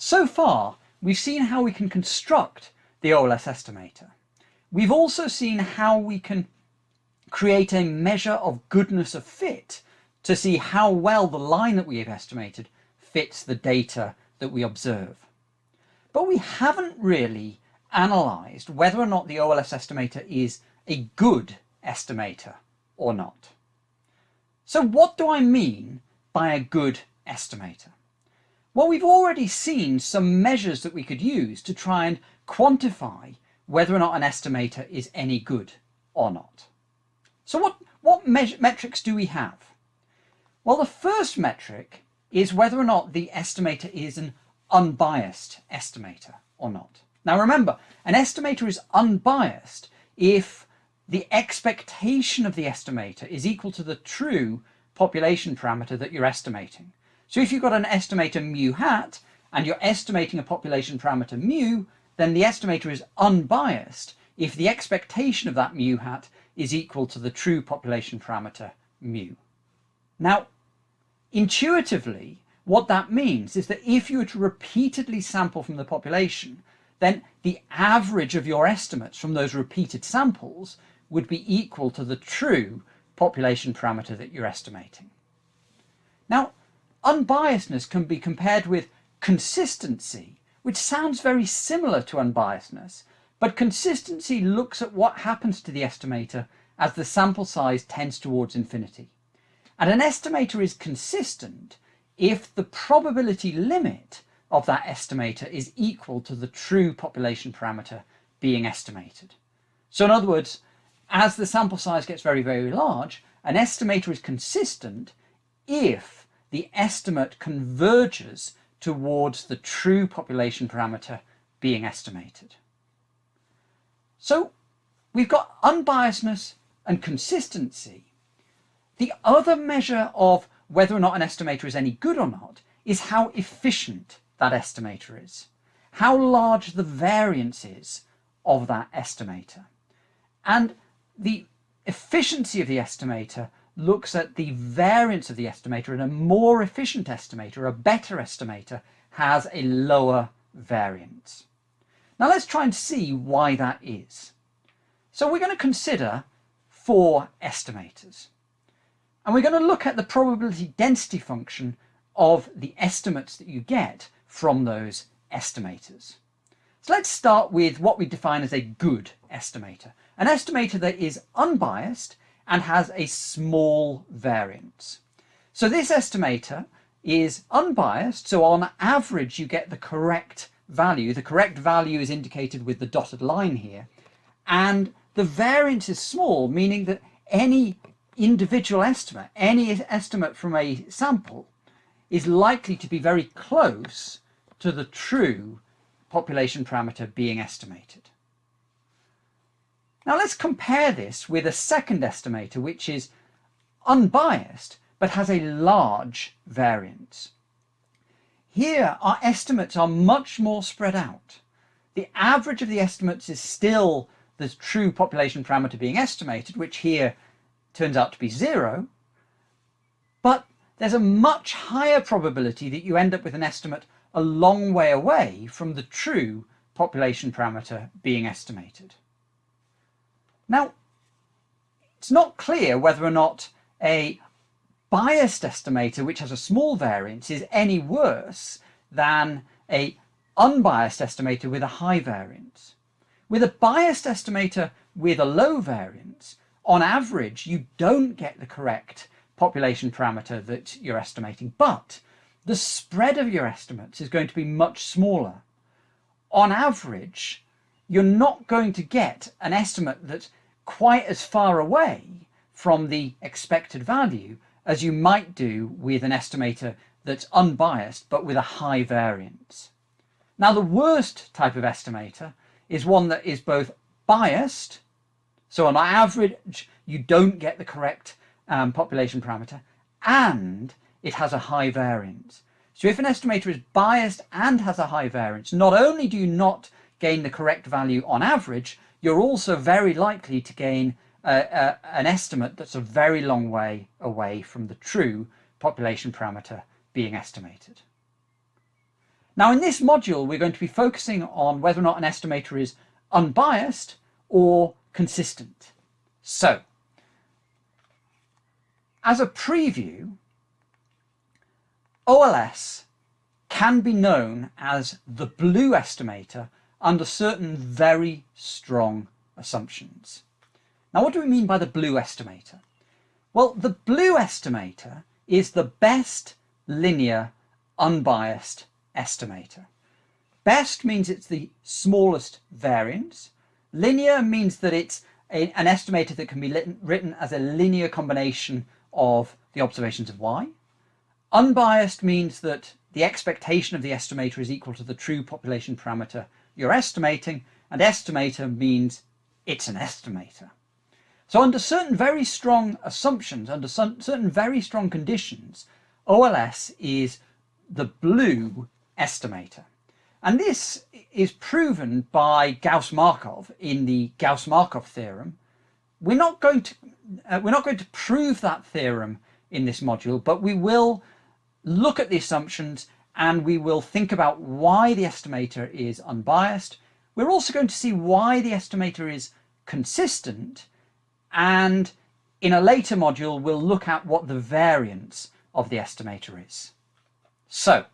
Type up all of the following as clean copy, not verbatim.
So far, we've seen how we can construct the OLS estimator. We've also seen how we can create a measure of goodness of fit to see how well the line that we have estimated fits the data that we observe. But we haven't really analysed whether or not the OLS estimator is a good estimator or not. So what do I mean by a good estimator? Well, we've already seen some measures that we could use to try and quantify whether or not an estimator is any good or not. So what metrics do we have? Well, the first metric is whether or not the estimator is an unbiased estimator or not. Now remember, an estimator is unbiased if the expectation of the estimator is equal to the true population parameter that you're estimating. So if you've got an estimator mu hat and you're estimating a population parameter mu, then the estimator is unbiased if the expectation of that mu hat is equal to the true population parameter mu. Now, intuitively, what that means is that if you were to repeatedly sample from the population, then the average of your estimates from those repeated samples would be equal to the true population parameter that you're estimating. Now, unbiasedness can be compared with consistency, which sounds very similar to unbiasedness, but consistency looks at what happens to the estimator as the sample size tends towards infinity. And an estimator is consistent if the probability limit of that estimator is equal to the true population parameter being estimated. So in other words, as the sample size gets very, very large, an estimator is consistent if the estimate converges towards the true population parameter being estimated. So we've got unbiasedness and consistency. The other measure of whether or not an estimator is any good or not is how efficient that estimator is, how large the variance is of that estimator. And the efficiency of the estimator looks at the variance of the estimator, and a more efficient estimator, a better estimator, has a lower variance. Now let's try and see why that is. So we're going to consider 4 estimators. And we're going to look at the probability density function of the estimates that you get from those estimators. So let's start with what we define as a good estimator. An estimator that is unbiased and has a small variance. So this estimator is unbiased, so on average you get the correct value. The correct value is indicated with the dotted line here, and the variance is small, meaning that any individual estimate, any estimate from a sample, is likely to be very close to the true population parameter being estimated. Now let's compare this with a second estimator which is unbiased but has a large variance. Here our estimates are much more spread out. The average of the estimates is still the true population parameter being estimated, which here turns out to be 0, but there's a much higher probability that you end up with an estimate a long way away from the true population parameter being estimated. Now, it's not clear whether or not a biased estimator which has a small variance is any worse than a unbiased estimator with a high variance. With a biased estimator with a low variance, on average you don't get the correct population parameter that you're estimating, but the spread of your estimates is going to be much smaller. On average, you're not going to get an estimate that's quite as far away from the expected value as you might do with an estimator that's unbiased but with a high variance. Now, the worst type of estimator is one that is both biased, so on average you don't get the correct population parameter, and it has a high variance. So if an estimator is biased and has a high variance, not only do you not gain the correct value on average, you're also very likely to gain an estimate that's a very long way away from the true population parameter being estimated. Now in this module, we're going to be focusing on whether or not an estimator is unbiased or consistent. So, as a preview, OLS can be known as the blue estimator under certain very strong assumptions. Now, what do we mean by the blue estimator? Well, the blue estimator is the best linear unbiased estimator. Best means it's the smallest variance. Linear means that it's an estimator that can be written as a linear combination of the observations of y. Unbiased means that the expectation of the estimator is equal to the true population parameter you're estimating, and estimator means it's an estimator. So under certain very strong assumptions, under certain very strong conditions, OLS is the blue estimator. And this is proven by Gauss-Markov in the Gauss-Markov theorem. We're not going to prove that theorem in this module, but we will look at the assumptions and we will think about why the estimator is unbiased. We're also going to see why the estimator is consistent, and in a later module we'll look at what the variance of the estimator is. So,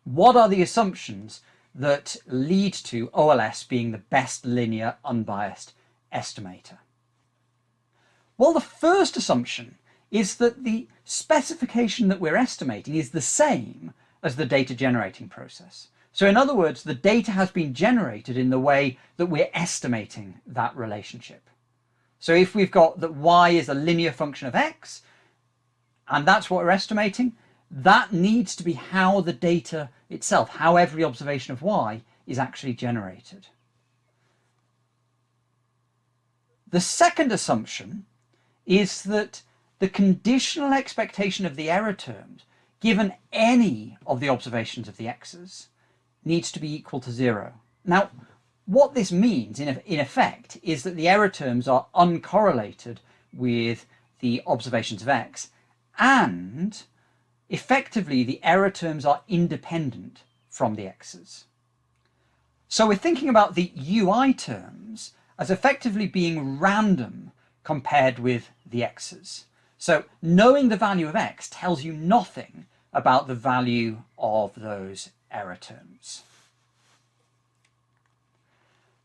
what are the assumptions that lead to OLS being the best linear unbiased estimator? Well, the first assumption is that the specification that we're estimating is the same as the data generating process. So in other words, the data has been generated in the way that we're estimating that relationship. So if we've got that y is a linear function of x, and that's what we're estimating, that needs to be how the data itself, how every observation of y is actually generated. The second assumption is that the conditional expectation of the error terms, given any of the observations of the x's, needs to be equal to 0. Now, what this means in effect is that the error terms are uncorrelated with the observations of x, and effectively the error terms are independent from the x's. So we're thinking about the ui terms as effectively being random compared with the x's. So knowing the value of x tells you nothing about the value of those error terms.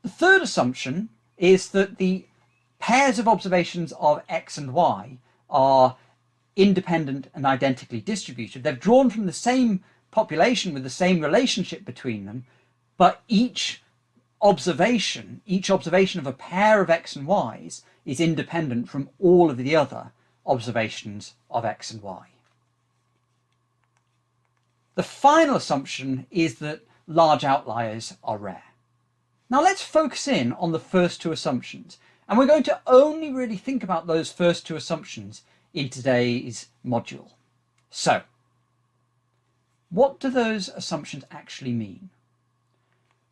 The third assumption is that the pairs of observations of x and y are independent and identically distributed. They're drawn from the same population with the same relationship between them, but each observation of a pair of x and y's is independent from all of the other observations of x and y. The final assumption is that large outliers are rare. Now let's focus in on the first two assumptions, and we're going to only really think about those first two assumptions in today's module. So, what do those assumptions actually mean?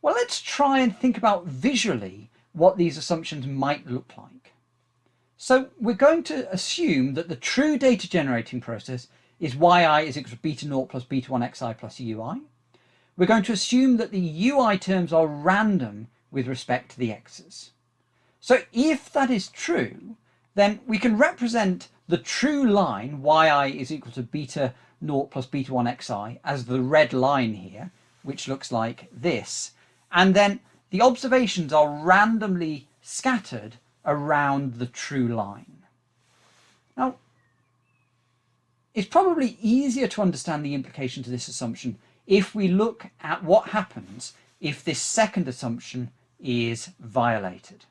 Well, let's try and think about visually what these assumptions might look like. So we're going to assume that the true data generating process is yi is equal to beta 0 plus beta 1 xi plus ui. We're going to assume that the ui terms are random with respect to the x's. So if that is true, then we can represent the true line yi is equal to beta 0 plus beta 1 xi as the red line here, which looks like this. And then the observations are randomly scattered around the true line. Now, it's probably easier to understand the implications of this assumption if we look at what happens if this second assumption is violated.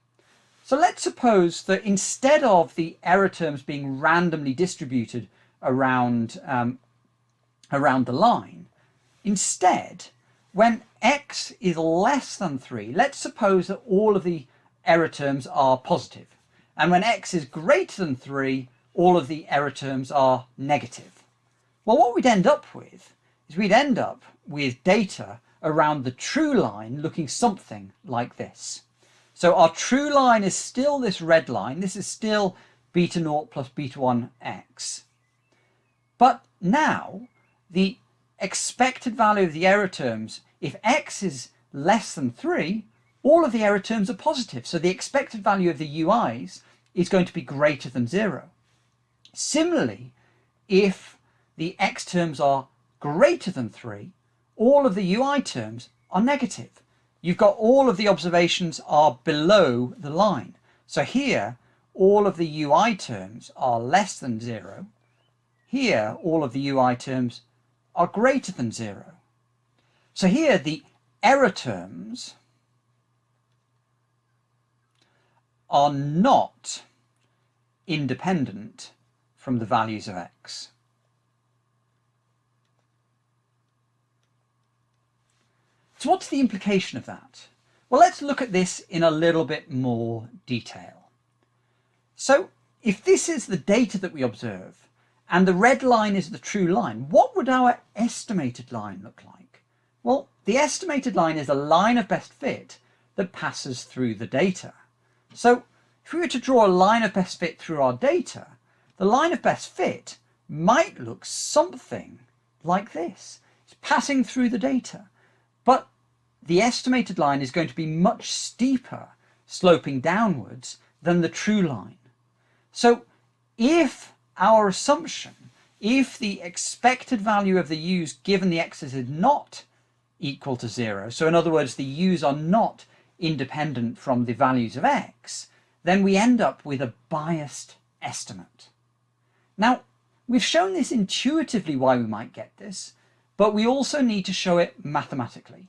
So let's suppose that instead of the error terms being randomly distributed around the line, instead, when x is less than 3, let's suppose that all of the error terms are positive. And when x is greater than 3, all of the error terms are negative. Well, what we'd end up with is we'd end up with data around the true line looking something like this. So our true line is still this red line. This is still beta 0 plus beta 1 x. But now the expected value of the error terms, if x is less than 3, all of the error terms are positive. So the expected value of the ui's is going to be greater than 0. Similarly, if the x terms are greater than 3, all of the ui terms are negative. You've got all of the observations are below the line. So here, all of the ui terms are less than 0. Here, all of the ui terms are greater than 0. So here, the error terms are not independent from the values of x. So what's the implication of that? Well, let's look at this in a little bit more detail. So if this is the data that we observe and the red line is the true line, what would our estimated line look like? Well, the estimated line is a line of best fit that passes through the data. So if we were to draw a line of best fit through our data, the line of best fit might look something like this. It's passing through the data. But the estimated line is going to be much steeper, sloping downwards, than the true line. So if our assumption, if the expected value of the u's given the x's is not equal to 0, so in other words, the u's are not independent from the values of x, then we end up with a biased estimate. Now, we've shown this intuitively why we might get this, but we also need to show it mathematically.